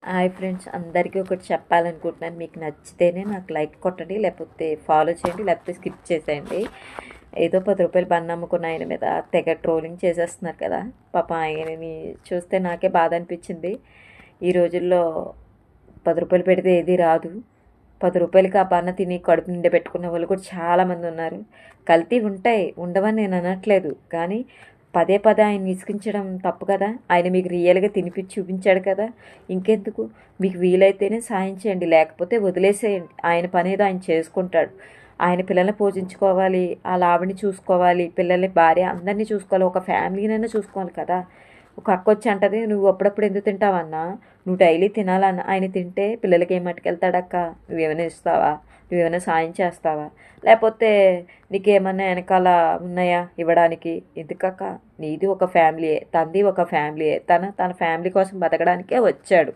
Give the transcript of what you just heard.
Hi friends, అందరికీ ఒకటి చెప్పాలనుకుంటున్నాను. మీకు నచ్చితేనే నాకు లైక్ కొట్టండి, లేకపోతే ఫాలో చేయండి, లేకపోతే స్కిప్ చేసేయండి. ఏదో 10 రూపాయలు బండి నమ్ముకున్న ఆయన మీద తెగ ట్రోలింగ్ చేసేస్తున్నారు కదా. పాప ఆయనని చూస్తే నాకే బాధ అనిపించింది. ఈ రోజుల్లో 10 రూపాయలు పెడితే ఏది రాదు. 10 రూపాయలకి ఆ బన్న తిని కడుపు నిండా పెట్టుకున్న వాళ్ళు కూడా చాలామంది ఉన్నారు. కల్తీ ఉంటాయి, ఉండవని నేను అనట్లేదు, కానీ పదే పదే ఆయన విసిగించడం తప్పు కదా. ఆయన మీకు రియల్గా తినిపించి చూపించాడు కదా. ఇంకెందుకు, మీకు వీలైతేనే సాయం చేయండి, లేకపోతే వదిలేసేయండి. ఆయన పని ఏదో ఆయన చేసుకుంటాడు. ఆయన పిల్లల్ని పోషించుకోవాలి, ఆ లాభని చూసుకోవాలి, పిల్లల్ని భార్య అందరినీ చూసుకోవాలి, ఒక ఫ్యామిలీనైనా చూసుకోవాలి కదా. ఒక అక్క వచ్చి అంటది, నువ్వు అప్పుడప్పుడు ఎందుకు తింటావన్నా, నువ్వు డైలీ తినాలన్న. ఆయన తింటే పిల్లలకి ఏం మట్టుకెళ్తాడక్క, నువ్వేమైనా ఇస్తావా, నువ్వేమైనా సాయం చేస్తావా, లేకపోతే నీకేమన్నా వెనకాల ఉన్నాయా ఇవ్వడానికి? ఎందుకక్క, నీది ఒక ఫ్యామిలీయే, తనది ఒక ఫ్యామిలీయే, తన ఫ్యామిలీ కోసం బతకడానికే వచ్చాడు.